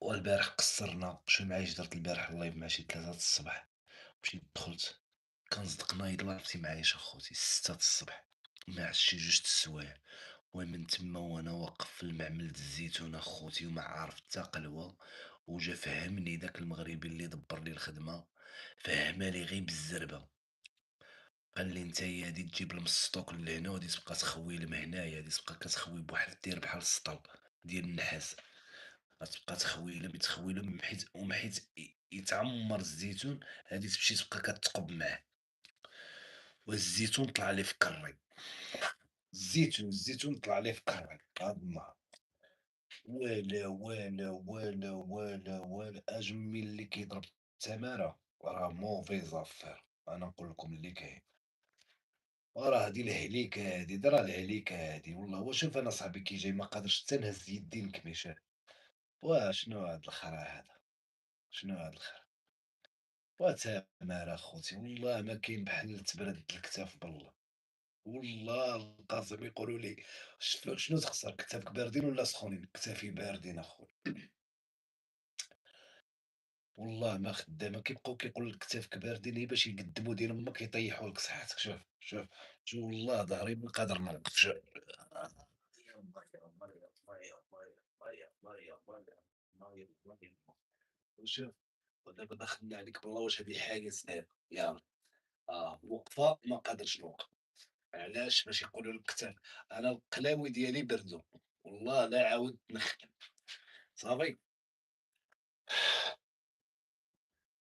والبارح قصّرنا، شوف معايا اش درت البارح اللايف مع شي 3 الصباح، مشيت دخلت كنصدق نايض الله عرفتي معاياش اخوتي 6 ما عرفتش شي 2 السوايع، ومن تما وأنا واقف في المعمل د الزيتون اخوتي وما عارف حتى قلوة، وجا فهّمني داك المغربي اللي دبّر لي الخدمة، فهّمها لي غير بالزربة، قال لي: "نتايا هادي تجيب المصطوك لهنا وغادي تبقى تخوي من هنايا، غادي تبقى كتخوي بواحد دير بحال السطل ديال النحاس." غتبقى تخويله بتخويله من حيت يتعمر الزيتون، هادي تمشي تبقى كتقب معاه، والزيتون طلع لي في كري، الزيتون طلع لي في كري هاد النهار، ولا أجمي اللي كيضرب التمارة راه موفيز افير، أنا نقول لكم اللي كاين، وراه هادي الهليكة هادي، راه الهليكة هادي والله. وشوف أنا صاحبي كي جاي ما قادرش حتى نهز يدي نكمشاه، شنو هاد الخرا هذا، شنو هاد الخرا؟ وتمارة خوتي والله ما كاين بحال تبرد الكتاف بالله، والله القاسم يقولوا لي: شنو تخسر كتافك باردين ولا سخونين؟ كتافي باردين اخويا، والله ما خدامة كيبقاو كيقولوا لك كتافك باردين هي باش يقدموا دين امك يطيحوا لك صحتك. شوف شوف شوف والله ضهري ما قادر نوقف. شوف وشوف ودابا دخلنا عليك بالله واش هذه حاجة سهلة؟ يلا وقفة ما قادرش نوقف. علاش؟ باش يقولوا لك أنا القلاوي ديالي بردو، والله لا عاودت نخدم، صافي.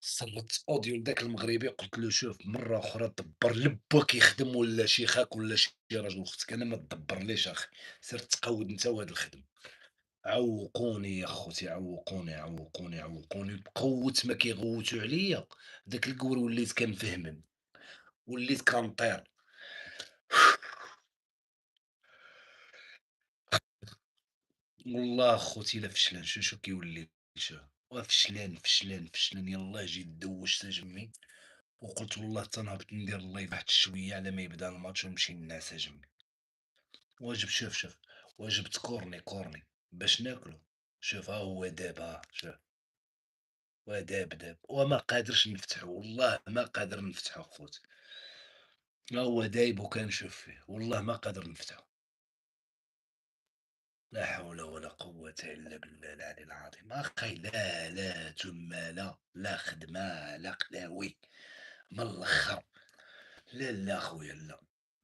صلّت أوديو لداك المغربي قلت له: "شوف مرة أخرى دبّر لباك يخدم ولا شيخاك ولا شي راجل أختك، أنا ما تدبّرليش أخي، سير تقوّد أنت وهاد الخدمة." عوّقوني يا خوتي، عوّقوني بقوّة ما كيغوّتوا عليَّ، داك القور وليت كنفهمن، وليت كنطير. والله خوتي إلا فشلان، شو كيولي. شوف فشلان، يلاه جيت دوّشت أجمي وقلت والله حتى نهبط ندير اللايف واحد شوية على ما يبدا الماتش ونمشي ننعس أجمي. شوف وجبت كورني باش ناكلو. شوف ها هو دابا شوف، وداب وما قادرش نفتحو، والله ما قادر نفتحو خوتي، ها هو دايب وكنشوف فيه، والله ما قادر نفتحو. لا حول ولا قوة إلا بالله العلي العظيم، أخي لا تمالة، لا خدمة، لا قلاوي، من الآخر. لا خويا لا،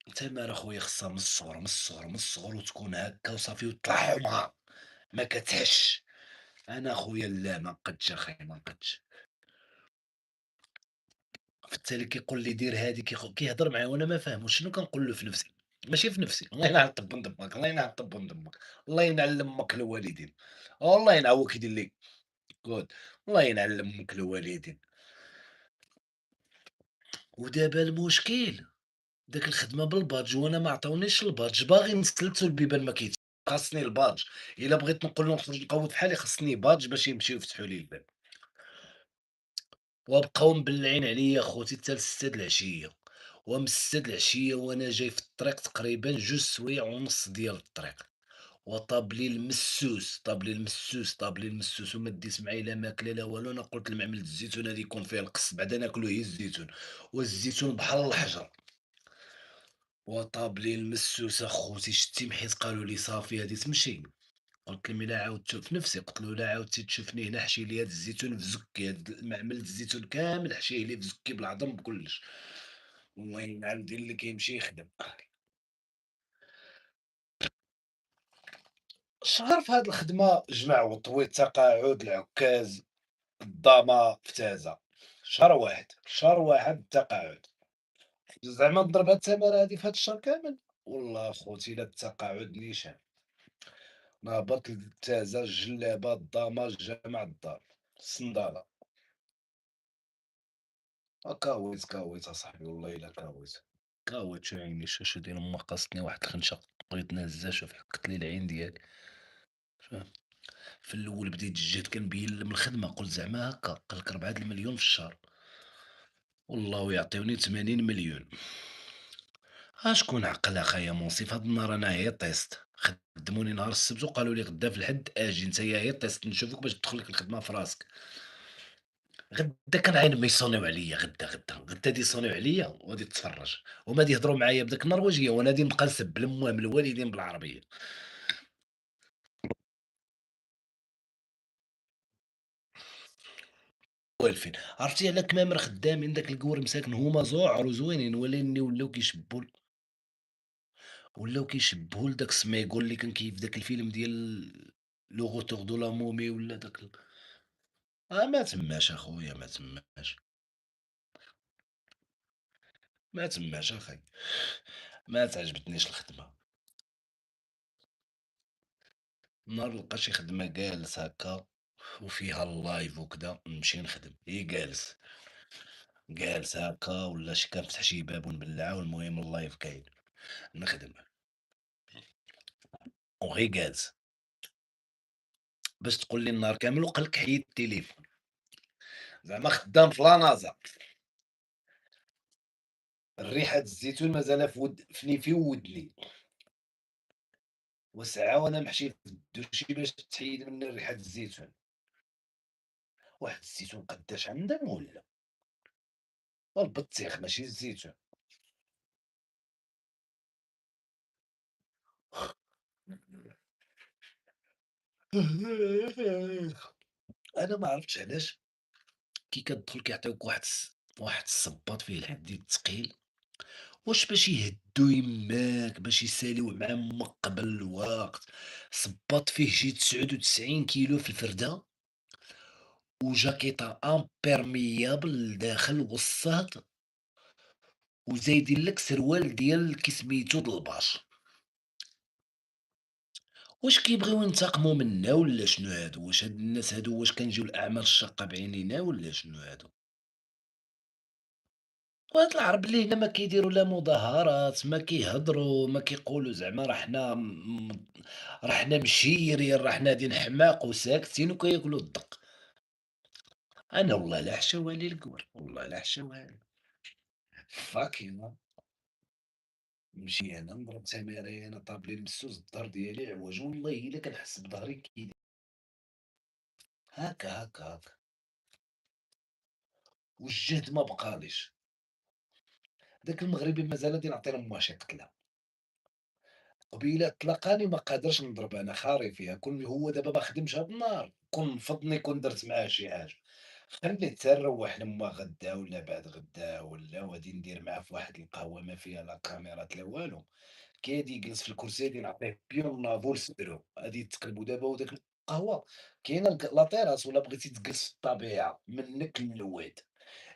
التمارة خويا خصها من الصغر وتكون هاكا وصافي وتطلع حمرا، ما كتهش. أنا خويا لا ما نقدش أخي ما نقدش. في التالي كيقول لي دير هادي كيهضر معايا وأنا ما فاهموش، شنو كنقول له في نفسي؟ ماشي في نفسي، الله ينعل طب ندمك، الله ينعل طب ندمك، الله ينعل أمك الوالدين، والله ينعل هو كيدير لي good. الله ينعل أمك الوالدين. ودابا المشكل داك الخدمة بالباج وأنا ما عطاونيش الباج، باغي نسلتو البيبان ما خاصني الباج، إلا بغيت نقول لهم نخرج نقود فحالي خاصني باج باش يمشيو يفتحوا لي الباب. وبقاو مبلعين عليا خوتي حتى ل6 العشية، ومن 6 العشية وأنا جاي في الطريق تقريبا 2 سوايع ونص ديال الطريق، طاب لي المسوس وما ديت معايا لا ماكلة لا والو. أنا قلت المعمل د الزيتون هادي يكون فيه القص بعدا ناكلو هي الزيتون، والزيتون بحال الحجر. وطاب لي المسوس أخوتي شتي حيت قالوا لي صافي هادي تمشي. قلت لهم إلا عاودت في نفسي، قلت له: "إلا عاودتي تشوفني هنا حشي لي هاد الزيتون في زكي، هاد المعمل د الزيتون كامل حشيه لي في زكي بالعظم بكلش." الله ينعل دين اللي كيمشي يخدم. شهر في هاد الخدمة جمع وطويط تقاعد العكاز الضامة فتازة، شهر واحد التقاعد، زعما نضرب هاد التمارة هادي في هاد الشهر كامل. والله خوتي لا التقاعد نيشان، نهبط للتازة الجلابة الضامة الجامع الدار الصندالة. كاويت أصاحبي والله إلا كاويت شو عيني الشاشة ديال أمك قاصتني واحد الخنشة بغيت نهزها. شوف حكت لي العين ديالي. شوف في الأول بديت الجهد كنبين من الخدمة قلت زعما هاكا قالك 4 د المليون في الشهر، والله يعطيوني 80 مليون. شكون عقل أخايا منصف هاد النهار أنا هي طيست خدموني نهار السبت وقالوا لي غدا في الحد أجي نتايا هي التيست نشوفك باش تدخل لك الخدمة في راسك. غدا كنعاين ما يصونيو عليَّ غدا يصونيو عليَّ وغادي تتفرج، هُما غادي يهضروا معايا بداك النرويجية وأنا غادي نبقى نسب لموام الوالدين بالعربية. والفين، عرفتي على كمامر خدامين داك الكور مساكن هُما زوعر وزوينين ولكني ولاو كيشبهوا لداك السميغول اللي كان في داك الفيلم ديال Le Retour de la momie ولا داك ما تماش أخويا ما تماش، ما تماش أخاي، ما تعجبتنيش الخدمة. نهار نلقى شي خدمة جالس هاكا وفيها اللايف وكدا نمشي نخدم، جالس هاكا ولا كنفتح شي باب ونبلعها والمهم اللايف كاين، نخدم وغي جالس، باش تقول لي النهار كامل وقالك حيد التليفون، زعما خدام في لانازا، الريحة الزيتون مازال في نيفي وودني، وساعة وأنا محشي في الدوشي باش تحيد مني ريحة الزيتون، واحد الزيتون قداش عندهم ولا؟ البطيخ ماشي الزيتون. أنا ما عرفتش علاش كي كتدخل كيعطيوك واحد الصباط فيه الحديد ثقيل، واش باش يهدّو يماك باش يساليو مع امك قبل الوقت، صباط فيه شي 99 كيلو في الفردة، وجاكيطة امبيرميابل لداخل والصهد، وزايدين لك سروال ديال سميتو د الباش، واش كيبغيو ينتقموا منا والّا شنو هادو؟ واش هاد الناس هادو واش كنجيو الأعمال الشاقة بعينينا والّا شنو هادو؟ وهاد العرب اللي هنا ما كيديروا لا مظاهرات، ما كيهضروا، ما كيقولوا زعما راه حنا مشيرين، راه حنا غادي نحماق وساكتين وكياكلوا الدق. أنا والله لا حشاوة لي الكوار، والله لا حشاوة لي. فاكينغ نمشي أنا نضرب تمارين طابلي المسوس الضهر ديالي عوج، والله إلا كنحس بضهري هاكا، هاكا، هاكا، والجهد ما بقاليش. داك المغربي مازال غادي نعطي لماه شي قتلة. قبيلة تلاقاني ما قادرش نضرب أنا خاري فيها، كون هو دابا ما خدمش هاد النهار، كون نفضني كون درت معاه شي حاجة، خليه حتى نروّح لما غدا ولا بعد غدا ولا وغادي ندير معاه في واحد القهوة ما فيها لا كاميرات لا والو، كيدي يجلس في الكرسي غادي نعطيه بيون نافور صدرو، غادي تقلبوا دابا وداك القهوة كاينة لا تيراس ولا بغيتي تجلس في الطبيعة منك للواد.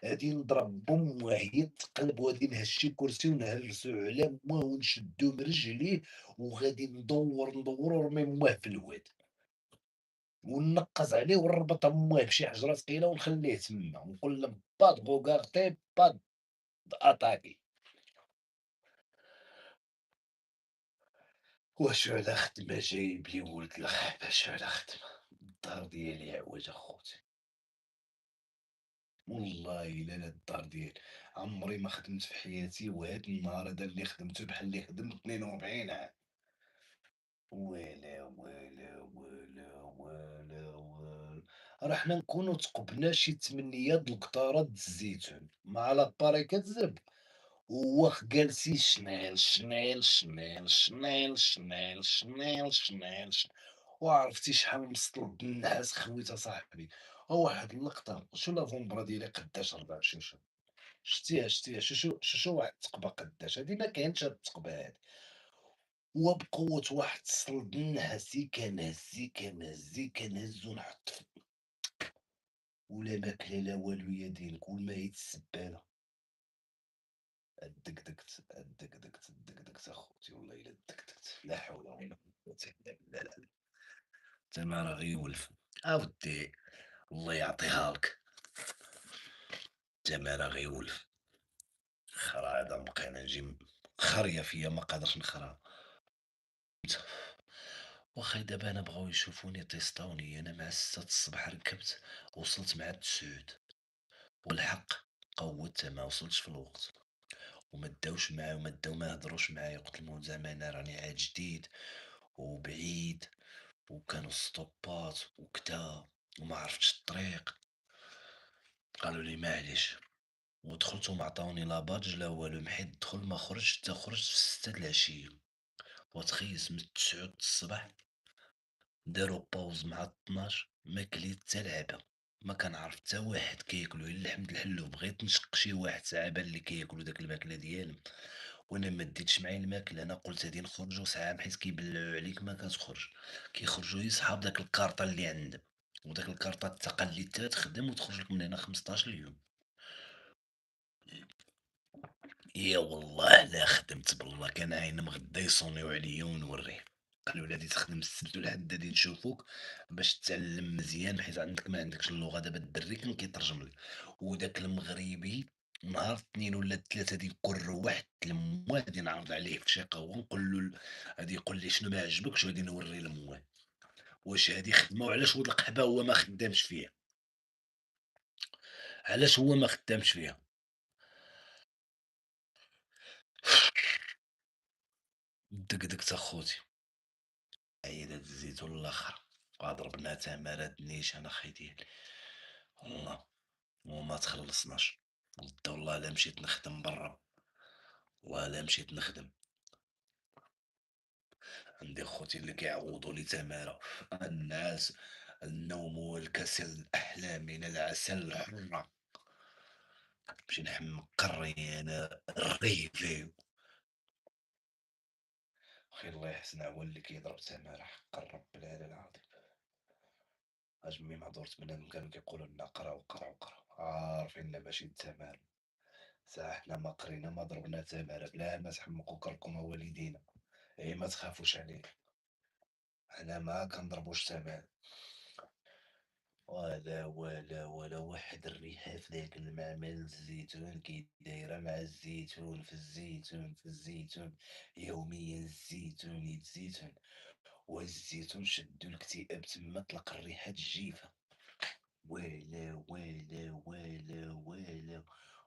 غادي نضرب بومه هي تقلب وغادي نهشي الكرسي ونهرسو على ماه ونشدو من رجليه وغادي ندور ونرمي ماه في الواد وننقز عليه ونربط ماه بشي حجرة ثقيلة ونخليه تما ونقول له با دو غوغارتي با اتاكي. واش على خدمة جايب لي ولد الخباش على خدمة، الدار ديالي عوج اخوتي، والله إلا لا الدار ديالي عمري ما خدمت في حياتي وهاد النهار هذا اللي خدمته بحال اللي خدمت 42 عام. ويلي، ويلي، ويلي، ويلي، ويلي، راه حنا نكونو تقبنا شي 8 د القطارات د الزيتون مع لاباري كتزرب، وهو جالسين شنيل، شنيل، شنيل، شنيل، شنيل، شنيل، شنيل، وعرفتي شحال مسطل النحاس خويت أصاحبي، واحد اللقطة شو لافونبرا ديالي قداش 24 شهر، شتيها شو واحد التقبة قداش، هادي ما كاينش هاد التقبة هادي. وبقوة واحد الصلب نهزي كنهزي كنهزي كنهز ونحط ولا ماكلة لا والو يا دين قول ما هي السبانة دقدقت اخوتي والله الا دقدقت لا حول ولا قوة الا بالله لا زعما راه غيولف اودي الله يعطيها لك زعما راه غيولف خرا هذا بقينا نجي خرية فيا ما قادرش نخرا واخا دابا انا بغاو يشوفوني تيسطاوني انا مع 6 الصباح ركبت وصلت مع التسعود والحق قوّدت ما وصلتش في الوقت، وما داوش معايا وما داو ما هضروش معايا، قلت لهم زعما أنا راني عاد جديد وبعيد، وكانوا ستوبات وكدا، وما عرفتش الطريق. قالوا لي معليش، ودخلت وما عطاوني لا بادج لا والو، محيت دخل ما خرجت حتى خرجت في 6 د العشية. وتخيس من 9 د الصباح داروا باوز مع 12 ما كليت حتى لعبة، ما كنعرف حتى واحد كياكلو إلا لحمة الحلو، بغيت نشق شي واحد ساعة بان لي كياكلو داك الماكلة ديالهم، وأنا ما ديتش معايا الماكلة. أنا قلت غادي نخرجو ساعة حيت كيبلعو عليك ما كتخرج، كيخرجوا يصحاب داك الكارطة اللي عندهم، وداك الكارطة التقليد حتى تخدم وتخرج لك من هنا 15 يوم. يا والله لا خدمت بالله، كان عاينهم غدا يصونيو عليا ونوريه. قالوا لي غادي تخدم السبت والحد غادي نشوفوك باش تتعلم مزيان، حيت عندك ما عندكش اللغة. دابا الدري كان كيترجم لي، وداك المغربي نهار الاثنين ولا الثلاثة غادي يكون واحد الموا غادي نعرض عليه في شي قهوة نقول له غادي يقول لي شنو ما عجبكش، وغادي نوري الموا واش هادي خدمة، وعلاش ولد القحبة هو ما خدامش فيها، علاش هو ما خدامش فيها. دقدقت اخوتي، عيدات الزيتون الاخر، ضربنا تمارات نيشان اخي ديالي، والله وما تخلصناش. قلت والله لا مشيت نخدم برا، والله لا مشيت نخدم. عندي خوتي اللي كيعوضوا لي تمارة، الناس النوم والكسل، الأحلام من العسل الحرة، نمشي نحمق قري أنا الريفي. أخي الله يحسن هو اللي كيضرب تمارة حق الرب العلي العظيم. أجمي ما دورت بنادم كانوا كيقولوا لنا قراو قراو قراو، عارفين لا ماشي التمارة. ساعة حنا ما قرينا ما ضربنا تمارة بلا ما تحمقوا كركم والدينا. إيه ما تخافوش عليه، حنا ما كنضربوش تمارة. ولا واحد الريحة في ذاك المعمل الزيتون كي دايرة مع الزيتون في الزيتون في الزيتون، يوميا الزيتون الزيتون. والزيتون شدو الاكتئاب تما، طلق الريحة الجيفة.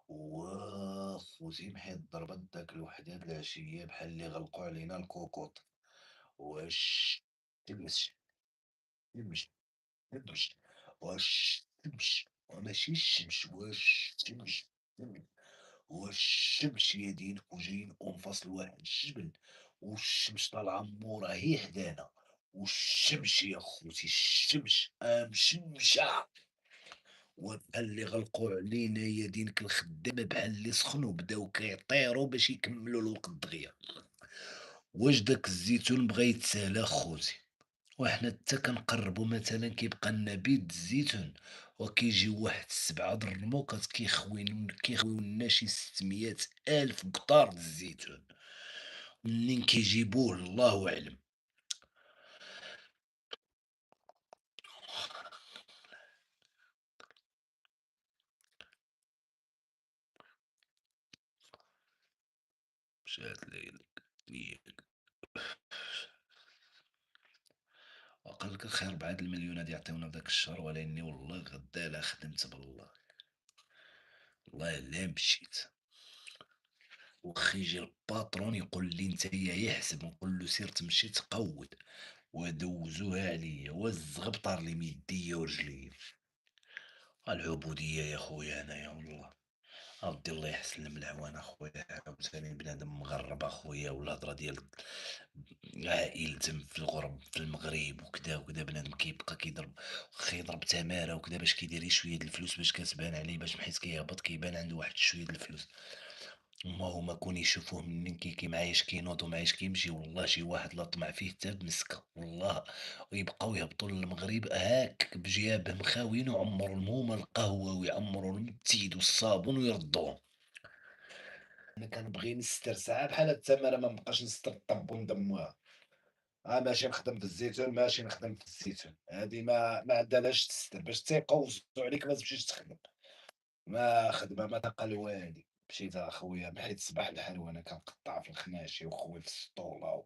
ولا خوتي محيت ضربت داك الوحدة د العشية بحال اللي غلقوا علينا الكوكوط. واش تمشي تمشي تمشي واش تمشي وماشي الشمش واش تمشي تمشي. والشمس يدينك وجايين أنفاس لواحد الجبل، والشمس طالعة مورا هي حدانا، والشمس يا خوتي الشمس مشمشة، وبحال اللي غلقوا علينا يدينك الخدامة بحال اللي سخنوا بداو كيطيروا باش يكملوا الوقت دغيا. واش داك الزيتون بغا يتسالى خوتي، وحنا حتى كنقربوا مثلا كيبقى لنا بيض الزيتون، وكيجيو واحد 7 د الرموكات كيخويو لنا شي 600 ألف قطار د الزيتون. منين كيجيبوه الله أعلم. مشات ليلك نيالك. وقال لك الخير بعد المليون هادي يعطيونا في داك الشهر، ولاني والله غدا لا خدمت بالله، والله لا مشيت. وخي يجي الباترون يقول لي نتايا يحسب، نقول له سير تمشي تقود، ودوزوها عليا والزغبطر لي من يديا ورجليا. العبودية يا خويا هنايا والله. أودي الله يحسن لهم العوان أخويا، عاوتاني بنادم مغرب أخويا، والهضرة ديال عائلتهم في الغرب في المغرب وكدا وكدا، بنادم كيبقى كيضرب، واخا يضرب تمارة وكدا باش كيدير شوية د الفلوس باش كتبان عليه، باش حيت كيهبط كيبان عنده واحد شوية د الفلوس. هما كون يشوفوه منين معايش كينوض ومعايش كيمشي، والله شي واحد لا طمع فيه حتى بمسكة والله. ويبقاو يهبطوا للمغرب هاك بجيابهم خاويين، وعمروا هما القهوة ويعمروا التيد والصابون ويردوهم. انا كنبغي نستر ساعة بحال هاد التمارة ما نبقاش نستر الطب وندموها. ماشي نخدم في الزيتون ماشي نخدم في الزيتون، هادي ما عندهاش تستر، باش تيقوسوا عليك ما تمشيش تخدم. ما خدمة ما تقل والي. مشيت أخويا بحيت صباح الحال وأنا كنقطّع في الخناشي وخويا في السطولة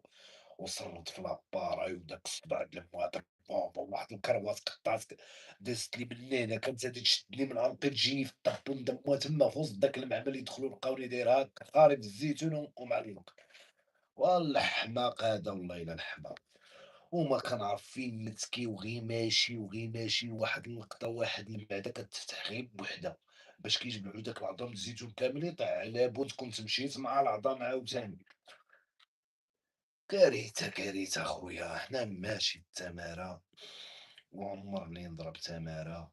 وصرّت في لاباراي، وداك الصداع د المواطن بوم بوم واحد الكروات قطّعت دازت لي من هنا، كانت غادي تشدني من عنقي تجيني في الطرف وندمّوها تما في وسط داك المعمل، يدخلوا لقاوني داير هاكا خارب الزيتون ومعلّق. والله الحماق هذا والله إلا الحماق. وما كنعرف فين نتكي وغي ماشي واحد اللقطة واحد المعدة كتفتح غير بوحدها، باش كيجمعوا داك العظام الزيتون كامل يطيح، لابد كنت مشيت مع العظام عاوتاني. كارثة، كارثة خويا، حنا ماشي التمارة وعمرني نضرب تمارة،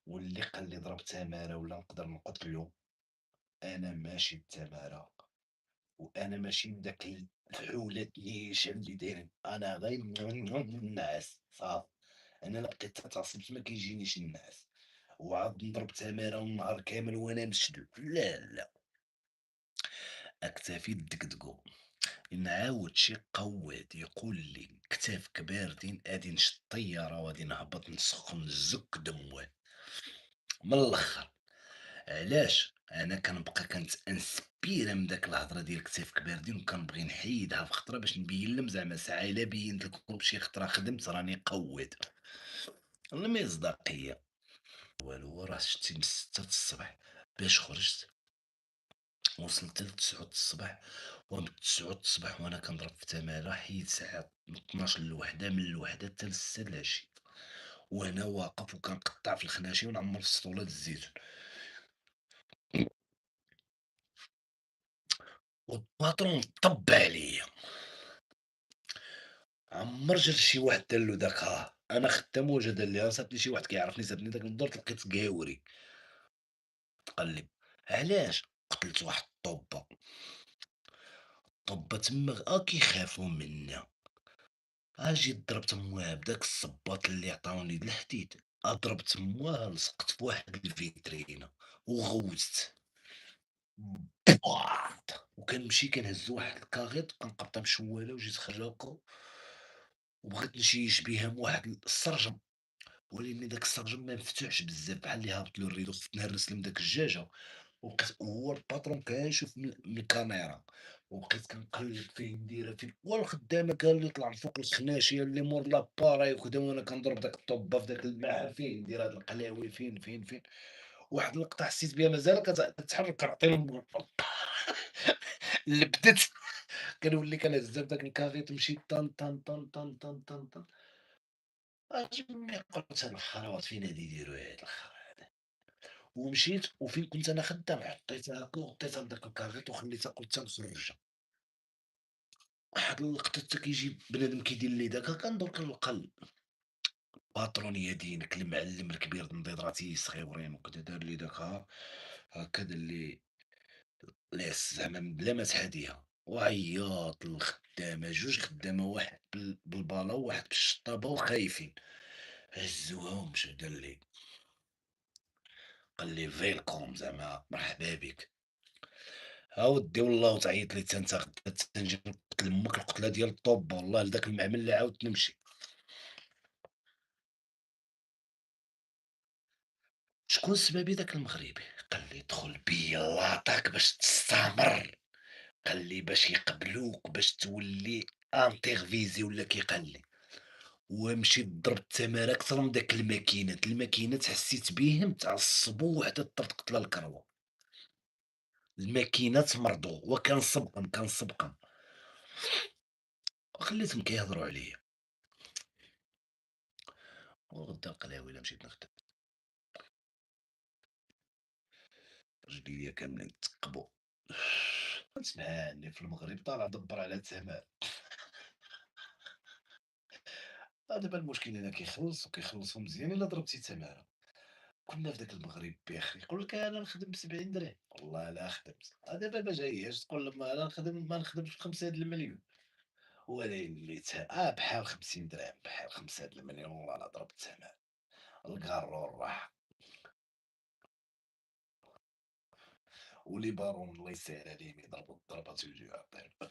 واللي قال لي ضرب تمارة ولا نقدر نقتلو، أنا ماشي التمارة، وأنا ماشي من داك الفحولات النيشان اللي دايرين، أنا غير النعاس صافي. أنا لا بقيت تعصبت ما كيجينيش النعاس، وعاد نضرب تمارة النهار كامل وأنا مشدود، لا، لا، أكتفي بالدقدقو. نعاود شي قواد يقول لي كتافك باردين غادي نشد الطيارة وغادي نهبط نسخن الزك دموان، من الآخر. علاش أنا كنبقى كنتأنسبيرا من داك الهضرة ديال كتافك باردين، وكنبغي نحيدها في خطرة باش نبين لهم زعما ساعة إلا بينت لكم شي خطرة خدمت راني قوّاد، المصداقية. والو راه شتي من 6 الصباح باش خرجت وصلت ل9 الصباح، ومن 9 الصباح وأنا كنضرب في تمارة حيت ساعة من 12 ل13، من الوحدة حتى ل6 العشية، وأنا واقف وكنقطّع في الخناشي ونعمر في السطولة د الزيتون. والباترون طب عليا، عمّر جا لشي واحد دار له داك أنا خدام واش دار ليها، صيفط لي شي واحد كيعرفني سابني داك النضور لقيت قاوري، تقلّب، علاش؟ قتلت واحد الطوبة، الطوبة تما كيخافوا منا، جيت ضربت مواها بداك الصباط اللي عطاوني د الحديد، ضربت مواها لصقت في واحد الفيترينا وغوّزت. بواط! وكنمشي كنهز واحد الكاغيط كنقبطها مشوالة وجيت خارج هاكا، وبغيت نشيش بيها من واحد السرجم، ولكن داك السرجم ما مفتوحش بزاف بحال اللي هابط له الريدو، خفت نهرس لهم داك الجاجة، وهو الباترون كيشوف من الكاميرا، وبقيت كنقلب فيه نديرها فين، والخدامة قال لي طلع من فوق الخناشية اللي مور لاباراي وكدا، وأنا كنضرب داك الطوبة في داك الماء فين ندير هاد القلاوي فين، واحد اللقطة حسيت بها مازال كتحرك كنعطي لهم لبدت. كنولي كنهزها بداك الكاريط نمشي طن، طن، طن، طن، طن، طن، طن، أجمع قلت هاد الخرابيط فين غادي يديروا هاد الخرا، ومشيت وفين كنت أنا خدام حطيتها هاكا وغطيتها بداك الكاريط وخليتها قلت تنخرجها. واحد اللقطة حتى كيجي بنادم كيدير لي داكا كندور كنلقى الباترون يا دينك المعلم الكبير د نضيضراتي صغيورين وكدا دار لي داك هاكا دار لي لاس زعما بلا ما تحاديها، وعيّاط للخدامة، جوج خدامة واحد بالبالا وواحد بالشطابة وخايفين، هزوها ومشاو دار لي، قال لي فيلكم زعما مرحبا بك، أودي والله وتعيط لي حتى أنت غدا تنجي نقتل أمك القتلة ديال الطوبة والله لذاك المعمل اللي عاودت نمشي. شكون السبابي داك المغربي؟ قال لي دخل بيا لاطاك باش تستمر، قال لي باش يقبلوك باش تولي انترفيزي ولا قال لي. ومشيت ضربت التمارة أكثر من داك الماكينات حسيت بيهم تعصبوا وحدة طرت قتلة الكروة، الماكينات مرضوا وكنسبقن وخليتهم كيهضروا عليا، وغدا القلاوي إلا مشيت نخدم، رجليا كاملين تثقبوا. نسمعني في المغرب طالع دبر على التمار، دابا المشكل هنا كيخلصوا مزيان إلا ضربتي تمارة. كنا في داك المغرب بخي يقول لك أنا نخدم ب70 درهم، والله لا خدمت، دابا ما جاياش تقول لما أنا نخدم ما نخدمش ب5 هاد المليون، وليت بحال 50 درهم بحال 5 هاد المليون والله لا ضربت تمام، القارور راح، ولي بارون الله يسهل عليهم يضربوا الضربات ويجيو يعطيهم،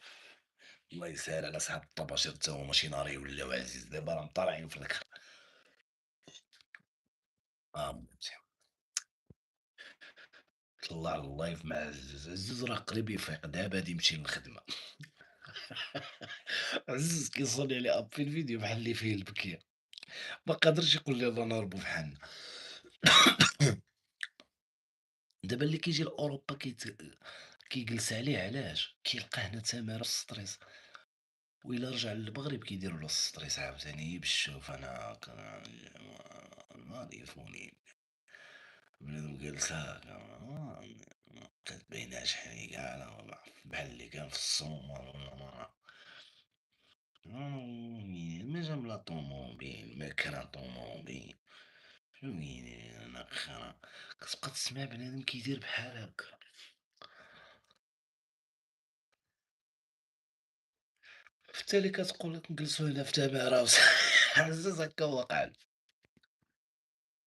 الله يسهل على صحاب الطباشير تا هما شي نهار يوليو عزيز دابا راهم طالعين في الكر. ممتع. طلع اللايف مع عزوز، عزوز راه قريب يفيق دابا غادي يمشي للخدمة. عزوز كيصوني عليه اب في الفيديو بحال اللي فيه البكية، ما قادرش يقول لي الله نهربوا بحالنا. دابا اللي كيجي لأوروبا كيجلس عليه علاش؟ كيلقى هنا تمارة في ستريس، وإلا رجع للمغرب كيديروا له الستريس عاوتاني باش شوف أنا ضيفوني بنادم جالس هاكا ما كتبيناش حني كاع بحال اللي كان في الصومال ولا ما جاب لا طوموبيل ما كرا طوموبيل شنو كاين أنا خرا كتبقى تسمع بنادم كيدير بحال هاكا في التالي كتقول لك نجلسو هنا في تمارا عزاز هاكا وقع